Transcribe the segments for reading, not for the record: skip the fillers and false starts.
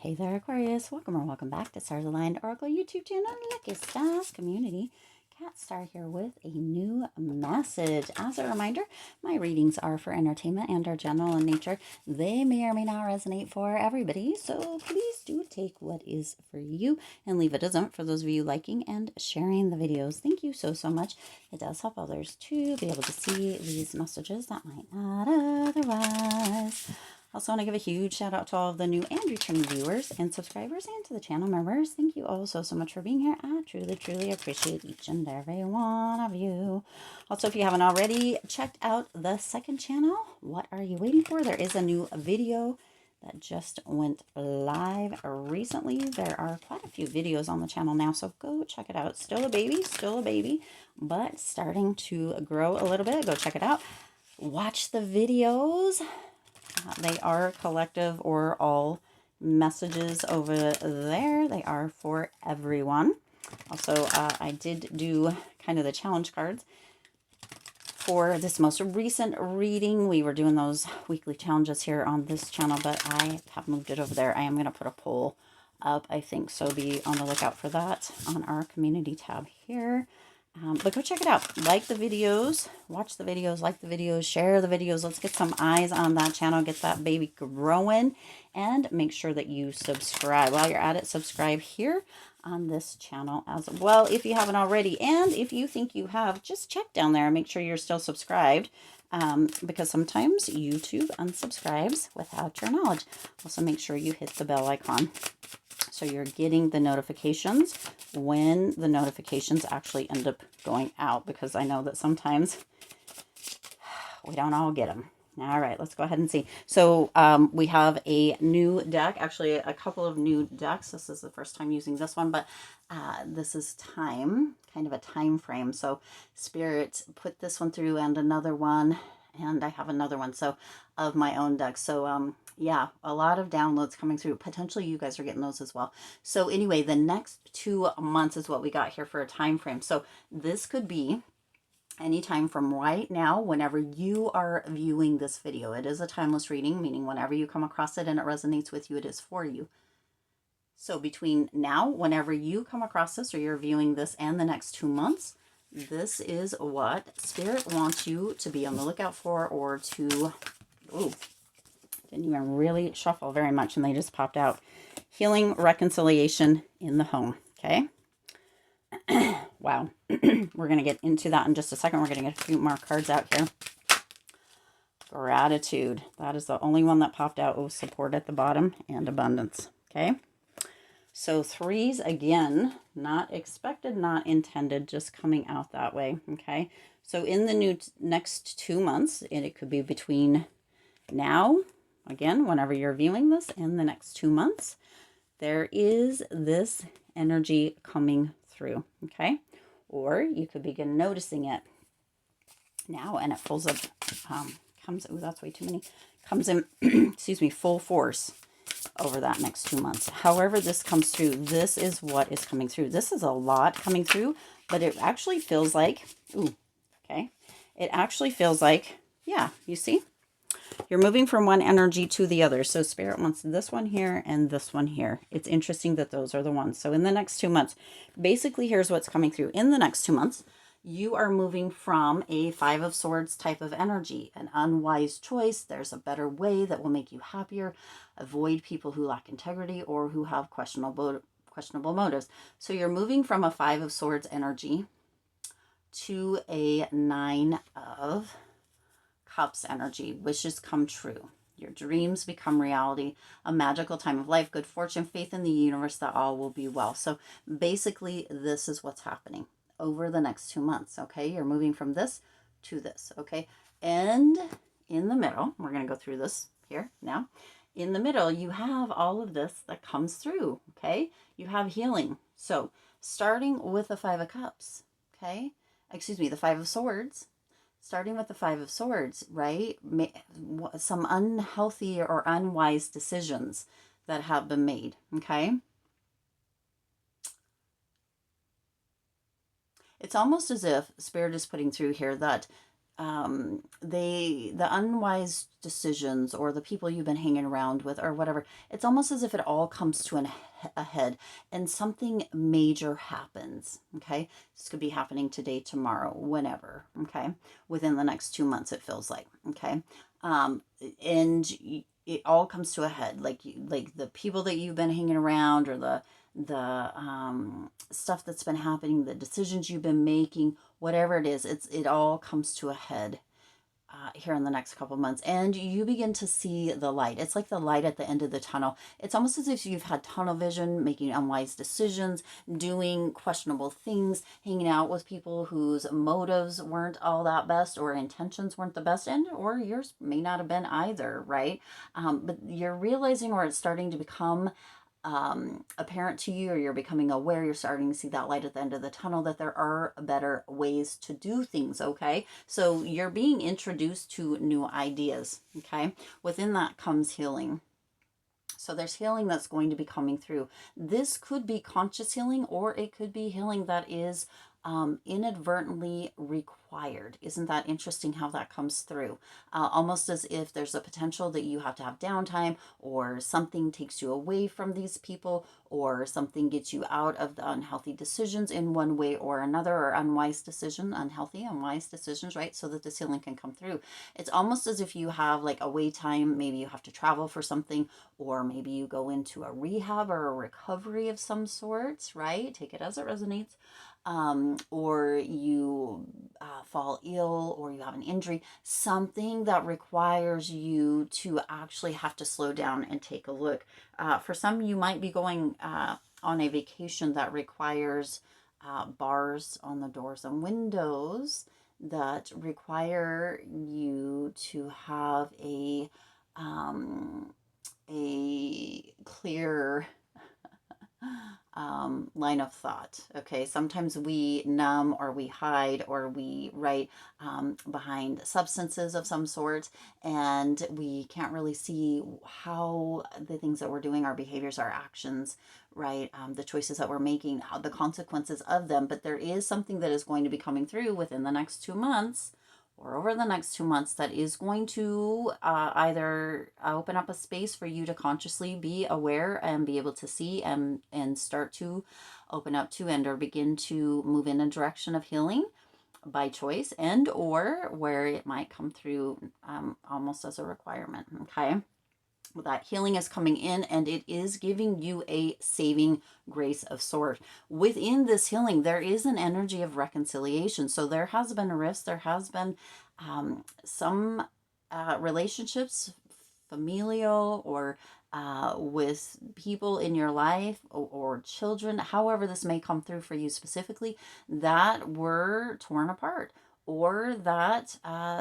Hey there, Aquarius. Welcome or welcome back to Stars Aligned Oracle YouTube channel, Lucky Stars Community. Cat Star here with a new message. As a reminder, my readings are for entertainment and are general in nature. They may or may not resonate for everybody, so please do take what is for you and leave what isn't for those of you liking and sharing the videos. Thank you so much. It does help others to be able to see these messages that might not otherwise. Also want to give a huge shout out to all of the new and returning viewers and subscribers and to the channel members. Thank you all so much for being here. I truly appreciate each and every one of you. Also, if you haven't already checked out the second channel, what are you waiting for? There is a new video that just went live recently. There are quite a few videos on the channel now, so go check it out. Still a baby, but starting to grow a little bit. Go check it out. Watch the videos. They are collective or all messages over there. They are for everyone. Also, I did do kind of the challenge cards for this most recent reading. We were doing those weekly challenges here on this channel, but I have moved it over there. I am going to put a poll up, I think, so be on the lookout for that on our community tab here. But go check it out. Like the videos, watch the videos, like the videos, share the videos. Let's get some eyes on that channel, get that baby growing, and make sure that you subscribe. While you're at it, subscribe here on this channel as well if you haven't already. And if you think you have, just check down there and make sure you're still subscribed, because sometimes YouTube unsubscribes without your knowledge. Also, make sure you hit the bell icon so you're getting the notifications when the notifications actually end up going out, because I know that sometimes we don't all get them. All right, let's go ahead and see. So we have a new deck, actually a couple of new decks. This is the first time using this one, but this is kind of a time frame. So Spirit put this one through and another one, and I have another one of my own deck. So yeah, a lot of downloads coming through. Potentially you guys are getting those as well. So anyway, the next 2 months is what we got here for a time frame. So this could be anytime from right now, whenever you are viewing this video. It is a timeless reading, meaning whenever you come across it and it resonates with you, it is for you. So between now, whenever you come across this or you're viewing this, and the next 2 months, this is what Spirit wants you to be on the lookout for, or to, ooh, didn't even really shuffle very much and they just popped out. Healing, reconciliation in the home. Okay. Wow. We're going to get into that in just a second. We're going to get a few more cards out here. Gratitude. That is the only one that popped out. Oh, support at the bottom and abundance. Okay. So threes, again, not expected, not intended, just coming out that way. Okay. So in the next 2 months, and it could be between now, again, whenever you're viewing this, and the next 2 months, there is this energy coming through. Okay. Or you could begin noticing it now, and it pulls up, comes, oh, that's way too many, comes in, excuse me, full force over that next 2 months. However this comes through, this is what is coming through. This is a lot coming through, but it actually feels like, ooh, okay, it actually feels like, yeah, you see, you're moving from one energy to the other. So Spirit wants this one here and this one here. It's interesting that those are the ones. So in the next 2 months, basically here's what's coming through. In the next 2 months, you are moving from a 5 of Swords type of energy, an unwise choice. There's a better way that will make you happier. Avoid people who lack integrity or who have questionable motives. So you're moving from a 5 of Swords energy to a 9 of Cups energy. Wishes come true. Your dreams become reality. A magical time of life, good fortune, faith in the universe that all will be well. So basically, this is what's happening over the next 2 months. Okay, you're moving from this to this. Okay, and in the middle, we're going to go through this here now. In the middle, you have all of this that comes through. Okay, you have healing. So starting with the 5 of Cups. Okay, excuse me, the 5 of Swords. Starting with the 5 of Swords, right? Some unhealthy or unwise decisions that have been made, okay? It's almost as if Spirit is putting through here that the unwise decisions or the people you've been hanging around with or whatever, it's almost as if it all comes to a head and something major happens. Okay, this could be happening today, tomorrow, whenever. Okay, within the next 2 months, it feels like. Okay, and it all comes to a head, like the people that you've been hanging around, or the stuff that's been happening, the decisions you've been making, whatever it is, it all comes to a head here in the next couple months, and you begin to see the light. It's like the light at the end of the tunnel. It's almost as if you've had tunnel vision, making unwise decisions, doing questionable things, hanging out with people whose motives weren't all that best, or intentions weren't the best, and or yours may not have been either, right? But you're realizing, or it's starting to become apparent to you, or you're becoming aware, you're starting to see that light at the end of the tunnel, that there are better ways to do things. Okay, so you're being introduced to new ideas. Okay, within that comes healing. So there's healing that's going to be coming through. This could be conscious healing, or it could be healing that is inadvertently required. Isn't that interesting how that comes through? Almost as if there's a potential that you have to have downtime, or something takes you away from these people, or something gets you out of the unhealthy decisions in one way or another, or unwise decisions, right? So that this healing can come through. It's almost as if you have like a wait time. Maybe you have to travel for something, or maybe you go into a rehab or a recovery of some sorts, right? Take it as it resonates. Or you fall ill, or you have an injury, something that requires you to actually have to slow down and take a look. For some, you might be going on a vacation that requires bars on the doors and windows, that require you to have a clear line of thought. Okay, sometimes we numb, or we hide, or we write behind substances of some sort, and we can't really see how the things that we're doing, our behaviors, our actions, right, the choices that we're making, how the consequences of them. But there is something that is going to be coming through within the next 2 months, or over the next 2 months, that is going to either open up a space for you to consciously be aware and be able to see, and start to open up to, and or begin to move in a direction of healing by choice, and or where it might come through almost as a requirement. Okay, that healing is coming in, and it is giving you a saving grace of sort. Within this healing, there is an energy of reconciliation. So there has been a rift, there has been some relationships, familial, or with people in your life, or children, however this may come through for you specifically, that were torn apart, or that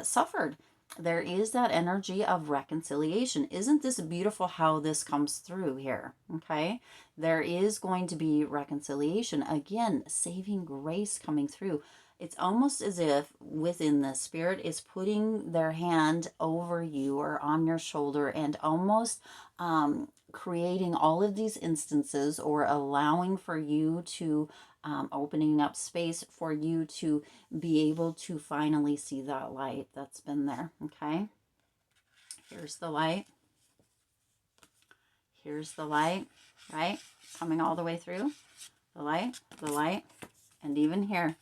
suffered. There is that energy of reconciliation. Isn't this beautiful how this comes through here? Okay, there is going to be reconciliation. Again, saving grace coming through. It's almost as if within the spirit is putting their hand over you or on your shoulder, and almost creating all of these instances, or allowing for you to opening up space for you to be able to finally see that light that's been there. Okay, here's the light. Here's the light, right? Coming all the way through. The light, and even here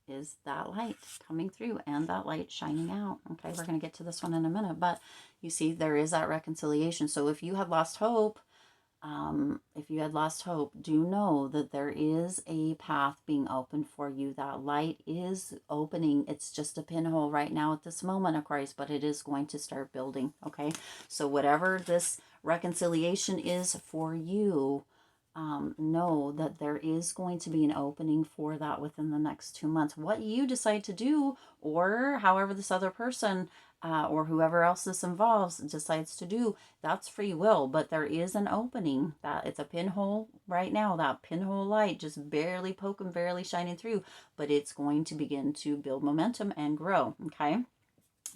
is that light coming through, and that light shining out. Okay, we're going to get to this one in a minute, but you see, there is that reconciliation. So if you had lost hope, do know that there is a path being opened for you. That light is opening. It's just a pinhole right now at this moment, Aquarius, but it is going to start building. Okay, so whatever this reconciliation is for you, know that there is going to be an opening for that within the next 2 months. What you decide to do, or however this other person or whoever else this involves decides to do, that's free will. But there is an opening. That it's a pinhole right now, that pinhole light just barely poking, barely shining through, but it's going to begin to build momentum and grow. Okay,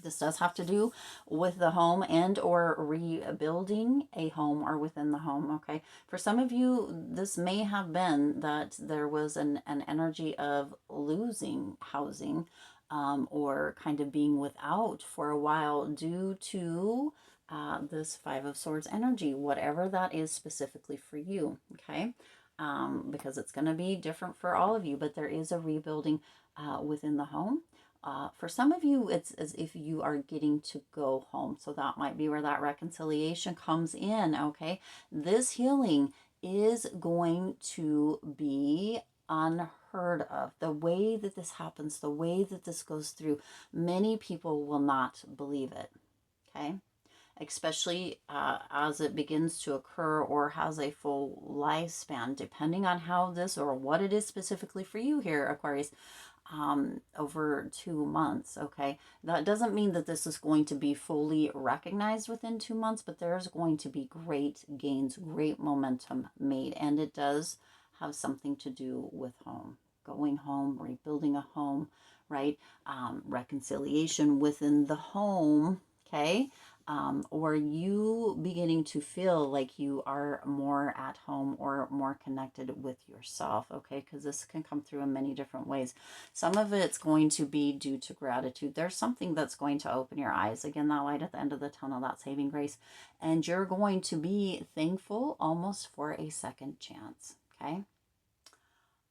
this does have to do with the home, and or rebuilding a home, or within the home. Okay, for some of you, this may have been that there was an energy of losing housing, or kind of being without for a while due to this Five of Swords energy, whatever that is specifically for you, okay? Because it's going to be different for all of you, but there is a rebuilding within the home. For some of you, it's as if you are getting to go home. So that might be where that reconciliation comes in, okay? This healing is going to be unheard of. The way that this happens, the way that this goes through, many people will not believe it, okay? Especially as it begins to occur or has a full lifespan, depending on how this or what it is specifically for you here, Aquarius, over 2 months, okay? That doesn't mean that this is going to be fully recognized within 2 months, but there's going to be great gains, great momentum made, and it does have something to do with home, going home, rebuilding a home, right? Reconciliation within the home, okay? Or you beginning to feel like you are more at home or more connected with yourself, okay? Because this can come through in many different ways. Some of it's going to be due to gratitude. There's something that's going to open your eyes. Again, that light at the end of the tunnel, that saving grace. And you're going to be thankful almost for a second chance, okay?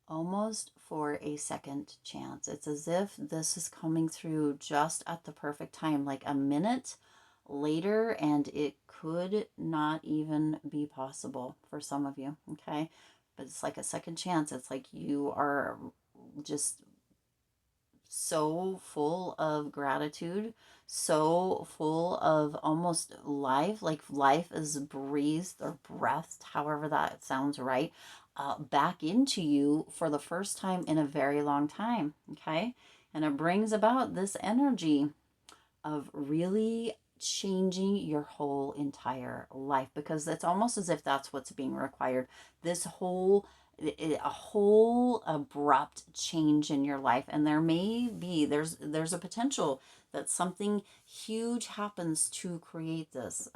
Almost for a second chance. It's as if this is coming through just at the perfect time, like a minute later, and it could not even be possible for some of you, okay? But it's like a second chance. It's like you are just so full of gratitude, so full of almost life, like life is breathed or breathed, however that sounds right, back into you for the first time in a very long time, okay? And it brings about this energy of really changing your whole entire life, because it's almost as if that's what's being required. This whole a whole abrupt change in your life, and there's a potential that something huge happens to create this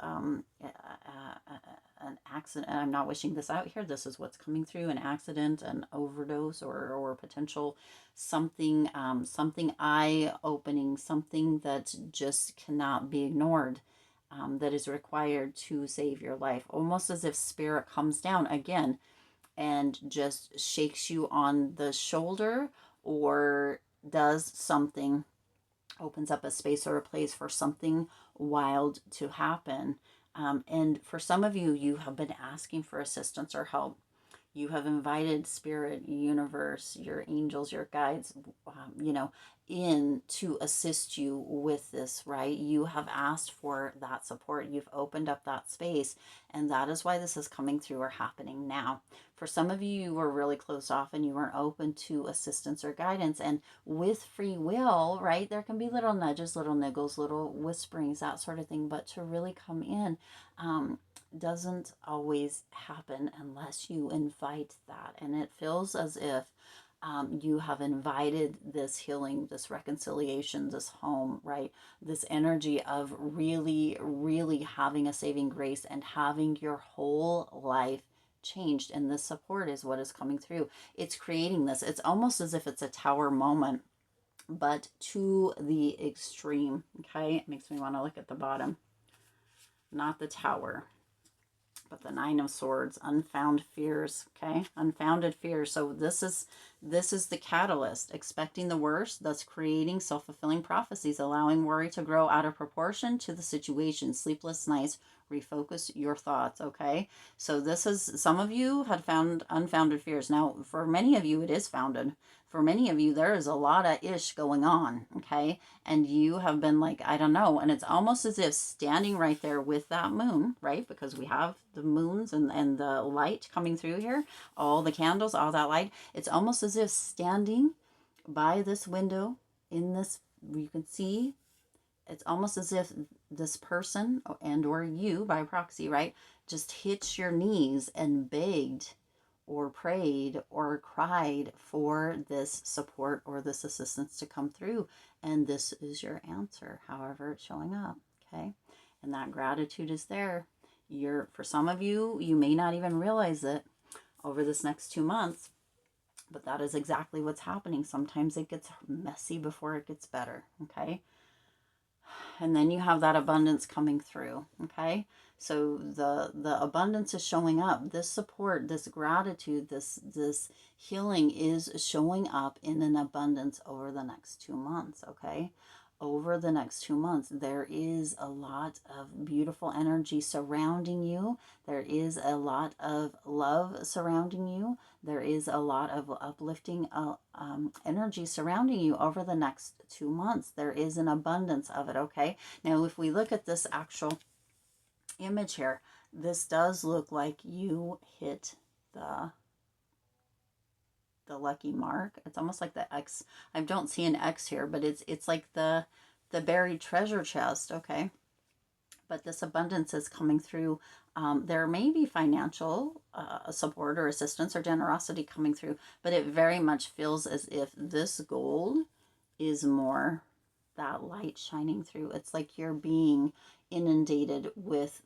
an accident. I'm not wishing this out here, this is what's coming through: an accident, an overdose, or potential something something eye-opening, something that just cannot be ignored, that is required to save your life. Almost as if spirit comes down again and just shakes you on the shoulder, or does something, opens up a space or a place for something wild to happen. And for some of you, you have been asking for assistance or help. You have invited spirit, universe, your angels, your guides, in to assist you with this, right? You have asked for that support. You've opened up that space, and that is why this is coming through or happening now. For some of you, you were really closed off and you weren't open to assistance or guidance. And with free will, right, there can be little nudges, little niggles, little whisperings, that sort of thing. But to really come in, doesn't always happen unless you invite that. And it feels as if you have invited this healing, this reconciliation, this home, right? This energy of really, really having a saving grace and having your whole life changed. And this support is what is coming through. It's creating this. It's almost as if it's a tower moment, but to the extreme, okay? It makes me want to look at the bottom. Not the tower, but the Nine of Swords, unfounded fears, okay? Unfounded fears. So this is the catalyst, expecting the worst, thus creating self-fulfilling prophecies, allowing worry to grow out of proportion to the situation. Sleepless nights, refocus your thoughts, okay? So this is, some of you had found unfounded fears. Now, for many of you, it is founded. For many of you, there is a lot of ish going on, okay? And you have been like, I don't know. And it's almost as if standing right there with that moon, right? Because we have the moons and the light coming through here, all the candles, all that light. It's almost as if standing by this window in this, you can see, it's almost as if this person and or you by proxy, right, just hit your knees and begged or prayed or cried for this support or this assistance to come through. And this is your answer, however it's showing up, okay? And that gratitude is there. For some of you, you may not even realize it over this next 2 months, But that is exactly what's happening. Sometimes it gets messy before it gets better, okay? And then you have that abundance coming through, okay? So the abundance is showing up. This support, this gratitude, this healing is showing up in an abundance over the next 2 months, okay? Over the next 2 months, there is a lot of beautiful energy surrounding you. There is a lot of love surrounding you. There is a lot of uplifting energy surrounding you over the next 2 months. There is an abundance of it, okay? Now, if we look at this actual image here, this does look like you hit the lucky mark. It's almost like the X. I don't see an X here, but it's like the buried treasure chest, okay? But this abundance is coming through. There may be financial support or assistance or generosity coming through, but it very much feels as if this gold is more that light shining through. It's like you're being inundated with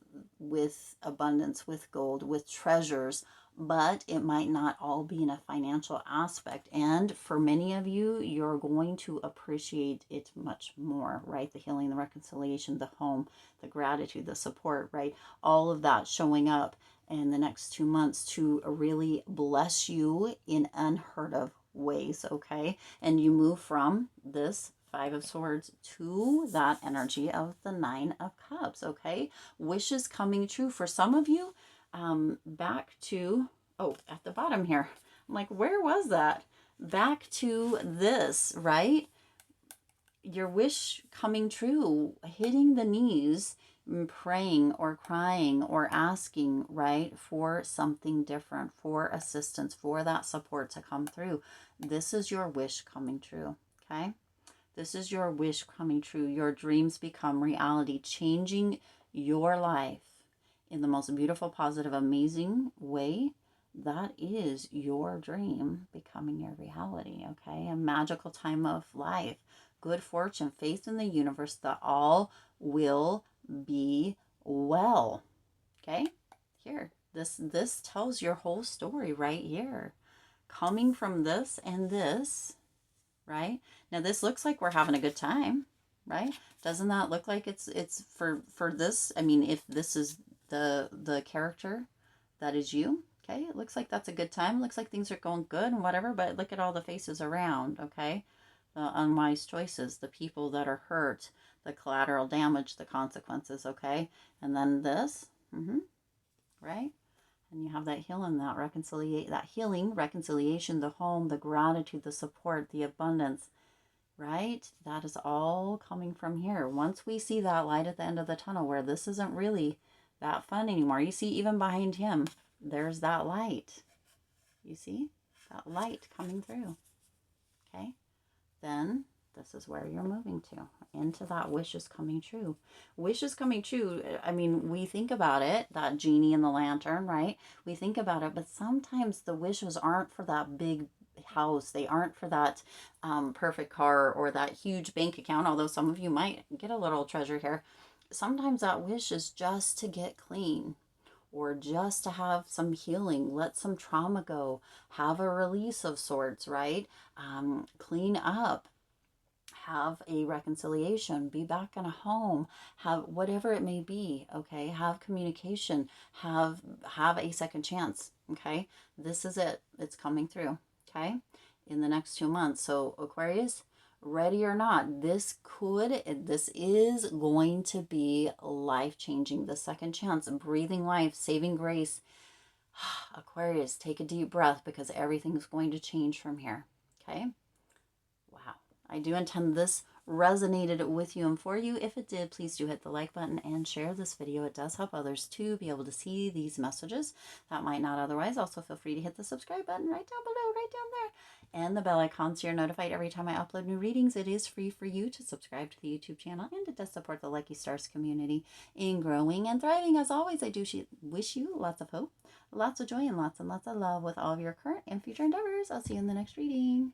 abundance, with gold, with treasures, but it might not all be in a financial aspect. And for many of you, you're going to appreciate it much more, right? The healing, the reconciliation, the home, the gratitude, the support, right? All of that showing up in the next 2 months to really bless you in unheard of ways, okay? And you move from this Five of Swords to that energy of the Nine of Cups, okay? Wishes coming true. For some of you, back to, oh, at the bottom here. I'm like, where was that? Back to this, right? Your wish coming true, hitting the knees, praying or crying or asking, right, for something different, for assistance, for that support to come through. This is your wish coming true, okay? This is your wish coming true. Your dreams become reality, changing your life in the most beautiful, positive, amazing way. That is your dream becoming your reality, okay? A magical time of life, good fortune, faith in the universe that all will be well, okay? Here, this tells your whole story right here. Coming from this and this, right? Now this looks like we're having a good time, right? Doesn't that look like it's for this? I mean, if this is the character that is you, okay? It looks like that's a good time. It looks like things are going good and whatever, but look at all the faces around, okay? The unwise choices, the people that are hurt, the collateral damage, the consequences, okay? And then this, right? And you have that healing, that healing, reconciliation, the home, the gratitude, the support, the abundance, right? That is all coming from here. Once we see that light at the end of the tunnel where this isn't really that fun anymore. You see, even behind him, there's that light. You see that light coming through, okay? Then this is where you're moving to, into that wish is coming true. Wish is coming true. I mean, we think about it, that genie in the lantern, right? We think about it, but sometimes the wishes aren't for that big house. They aren't for that perfect car or that huge bank account, although some of you might get a little treasure here. Sometimes that wish is just to get clean, or just to have some healing, let some trauma go, have a release of sorts, right? Clean up, have a reconciliation, be back in a home, have whatever it may be, okay? Have communication, have a second chance, okay? This is it. It's coming through, okay? In the next 2 months. So Aquarius, ready or not, this is going to be life-changing. The second chance, breathing life, saving grace. Aquarius, take a deep breath because everything's going to change from here, okay? Wow. I do intend this resonated with you and for you. If it did, please do hit the like button and share this video. It does help others to be able to see these messages that might not otherwise. Also, feel free to hit the subscribe button right down below, right down there, and the bell icon so you're notified every time I upload new readings. It is free for you to subscribe to the YouTube channel, and it does support the Lucky Stars community in growing and thriving. As always, I do wish you lots of hope, lots of joy, and lots of love with all of your current and future endeavors. I'll see you in the next reading.